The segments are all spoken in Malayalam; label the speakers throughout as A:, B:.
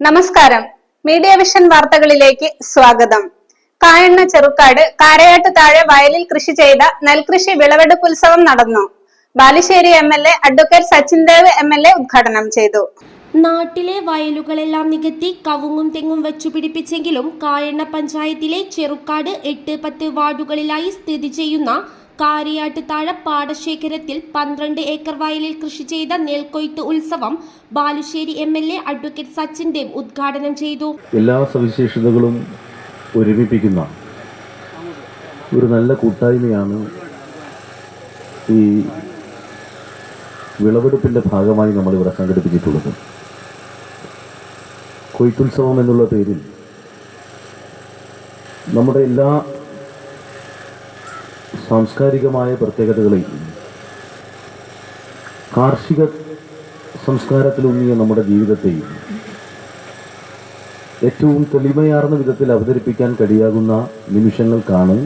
A: നമസ്കാരം. മീഡിയ വിഷൻ വാർത്തകളിലേക്ക് സ്വാഗതം. കായണ്ണ ചെറുക്കാട് കാരയാട്ട് താഴെ വയലിൽ കൃഷി ചെയ്ത നെൽകൃഷി വിളവെടുപ്പ് ഉത്സവം നടന്നു. Balussery MLA advocate Sachin Dev MLA ഉദ്ഘാടനം ചെയ്തു.
B: നാട്ടിലെ വയലുകളെല്ലാം നികത്തി കവുങ്ങും തെങ്ങും വെച്ചുപിടിപ്പിച്ചെങ്കിലും കായണ്ണ പഞ്ചായത്തിലെ ചെറുക്കാട് 8-10 വാർഡുകളിലായി സ്ഥിതി ചെയ്യുന്ന കാരയാട്ട് താഴെ പാടശേഖരത്തിൽ 12 ഏക്കർ വയലിൽ കൃഷി ചെയ്ത നെൽക്കൊയ്ത്ത് ഉത്സവം ബാലുശ്ശേരി MLA അഡ്വക്കേറ്റ് സച്ചിൻ ദേവ് ഉദ്ഘാടനം ചെയ്തു.
C: എല്ലാ സവിശേഷതകളും ഒരുമിപ്പിക്കുന്ന ഒരു നല്ല കൂട്ടായ്മയാണ് ഈ വിളവെടുപ്പിൻ്റെ ഭാഗമായി നമ്മളിവിടെ സംഘടിപ്പിച്ചിട്ടുള്ളത്. കൊയ്ത്തുത്സവം എന്നുള്ള പേരിൽ നമ്മുടെ എല്ലാ സാംസ്കാരികമായ പ്രത്യേകതകളെയും കാർഷിക സംസ്കാരത്തിലൂന്നിയ നമ്മുടെ ജീവിതത്തെയും ഏറ്റവും തെളിമയാർന്ന വിധത്തിൽ അവതരിപ്പിക്കാൻ കഴിയാകുന്ന നിമിഷങ്ങൾക്കാണ്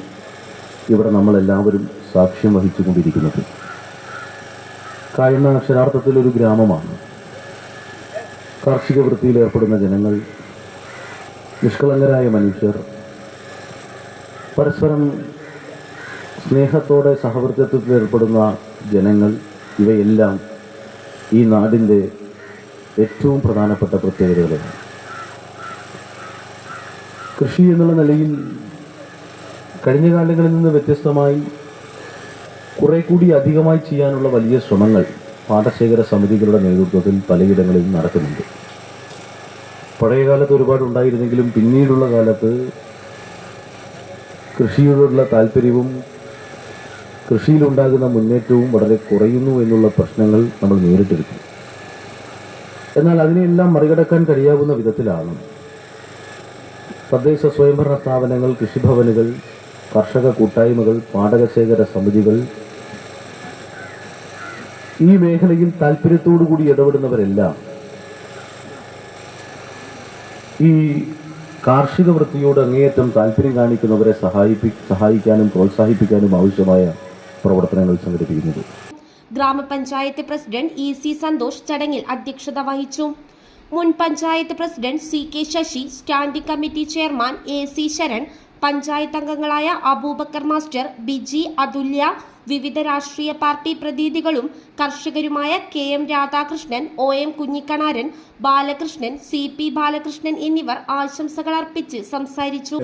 C: ഇവിടെ നമ്മളെല്ലാവരും സാക്ഷ്യം വഹിച്ചുകൊണ്ടിരിക്കുന്നത്. കായണ്ണ അക്ഷരാർത്ഥത്തിൽ ഒരു ഗ്രാമമാണ്. കാർഷിക വൃത്തിയിൽ ഏർപ്പെടുന്ന ജനങ്ങൾ, നിഷ്കളങ്കരായ മനുഷ്യർ, പരസ്പരം സ്നേഹത്തോടെ സഹവർത്തിത്വത്തിൽ ഏർപ്പെടുന്ന ജനങ്ങൾ, ഇവയെല്ലാം ഈ നാടിൻ്റെ ഏറ്റവും പ്രധാനപ്പെട്ട പ്രത്യേകതകളാണ്. കൃഷി എന്നുള്ള നിലയിൽ കഴിഞ്ഞ കാലങ്ങളിൽ നിന്ന് വ്യത്യസ്തമായി കുറെ കൂടി അധികമായി ചെയ്യാനുള്ള വലിയ ശ്രമങ്ങൾ പാടശേഖര സമിതികളുടെ നേതൃത്വത്തിൽ പലയിടങ്ങളിലും നടക്കുന്നുണ്ട്. പഴയ കാലത്ത് ഒരുപാടുണ്ടായിരുന്നെങ്കിലും പിന്നീടുള്ള കാലത്ത് കൃഷിയോടുള്ള താല്പര്യവും കൃഷിയിലുണ്ടാകുന്ന മുന്നേറ്റവും വളരെ കുറയുന്നു എന്നുള്ള പ്രശ്നങ്ങൾ നമ്മൾ നേരിട്ടിരുന്നു. എന്നാൽ അതിനെല്ലാം മറികടക്കാൻ കഴിയാവുന്ന വിധത്തിലാണ് തദ്ദേശ സ്വയംഭരണ സ്ഥാപനങ്ങൾ, കൃഷിഭവനുകൾ, കർഷക കൂട്ടായ്മകൾ, പാടശേഖര സമിതികൾ, ഈ മേഖലയിൽ താല്പര്യത്തോടു കൂടി ഇടപെടുന്നവരെല്ലാം ഈ കാർഷിക വൃത്തിയോട് അങ്ങേയറ്റം താല്പര്യം കാണിക്കുന്നവരെ സഹായിക്കാനും പ്രോത്സാഹിപ്പിക്കാനും ആവശ്യമായ പ്രവർത്തനങ്ങൾ സംഘടിപ്പിക്കുന്നത്.
B: ഗ്രാമപഞ്ചായത്ത് പ്രസിഡന്റ് EC സന്തോഷ് ചടങ്ങിൽ അധ്യക്ഷത വഹിച്ചു. മുൻ panchayat president CK Sasi, standing committee chairman AC Sharan, panchayat അംഗങ്ങളായ അബൂബക്കർ മാസ്റ്റർ, ബിജി, അതുല്യ, വിവിധ രാഷ്ട്രീയ പാർട്ടി പ്രതിനിധികളും കർഷകരുമായ KM Radhakrishnan, OM Kunhikkanaran, Balakrishnan, CP Balakrishnan എന്നിവർ ആശംസകൾ അർപ്പിച്ച് സംസാരിച്ചു.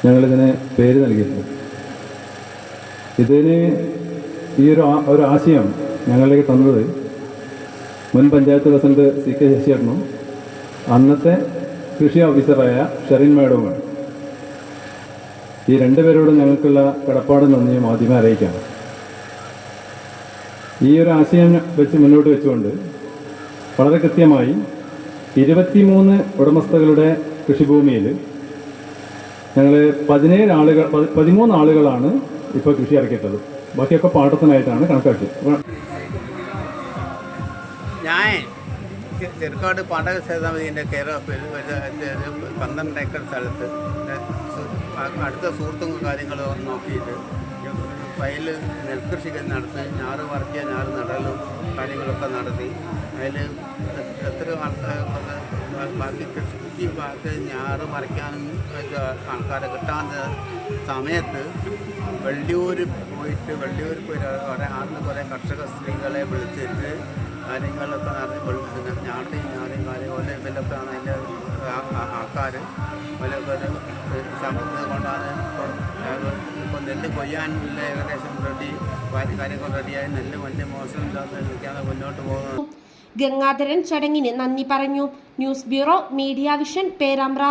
D: ഞങ്ങളിതിന് പേര് നൽകിയിട്ടുണ്ട്. ഇതിന് ഈ ഒരു ആശയം ഞങ്ങളിലേക്ക് തന്നത് മുൻ പഞ്ചായത്ത് പ്രസിഡന്റ് CK ശശിയേട്ടനും അന്നത്തെ കൃഷി ഓഫീസറായ ഷെറിൻ മേഡവുമാണ്. ഈ രണ്ടുപേരോടും ഞങ്ങൾക്കുള്ള കടപ്പാട് നന്ദിയും ആദ്യമേ അറിയിക്കാം. ഈ ഒരു ആശയം മുന്നോട്ട് വെച്ചുകൊണ്ട് വളരെ കൃത്യമായി 23 ഉടമസ്ഥകളുടെ കൃഷിഭൂമിയിൽ ഞങ്ങൾ 13 ആളുകളാണ് ഇപ്പോൾ കൃഷി ഇറക്കിയിട്ടുള്ളത്. ബാക്കിയൊക്കെ പാട്ടത്തിനായിട്ടാണ് കണക്കാക്കിയത്.
E: ഞാൻ ചെറുക്കാട് പാടശേഖര സമിതിൻ്റെ കെയർ ഓഫിൽ 12 ഏക്കർ സ്ഥലത്ത് അടുത്ത സുഹൃത്തുക്കൾ കാര്യങ്ങൾ നോക്കിയിട്ട് വയൽ നെൽകൃഷി നടത്തി, ഞാറ് വറക്കിയ ഞാറ് നടലും കാര്യങ്ങളൊക്കെ നടത്തി. അതിൽ എത്ര ആൾക്കാർ ബാക്കി കൃഷിക്ക് ബാക്കി ഞാറ് മറിക്കാനും ആൾക്കാരെ കിട്ടാത്ത സമയത്ത് വെള്ളിയൂർ പോയിട്ട് ആടുന്ന കുറേ കർഷക സ്ത്രീകളെ വിളിച്ചിട്ട് കാര്യങ്ങളൊക്കെ നടത്തി ഞാട്ടയും കാര്യങ്ങളും ഇതിലൊക്കെ അതിൻ്റെ ആൾക്കാർ സമയത്ത് കൊണ്ടാണ് ഇപ്പോൾ നെല്ല് കൊയ്യാനുള്ള ഏകദേശം കാര്യങ്ങൾ റെഡിയായി നെല്ല് വലിയ മോശമില്ലാതെ നിൽക്കാതെ മുന്നോട്ട് പോകുന്നത്.
B: ഗംഗാധരൻ ചടങ്ങിന് നന്ദി പറഞ്ഞു. News bureau, media vision, Perambra.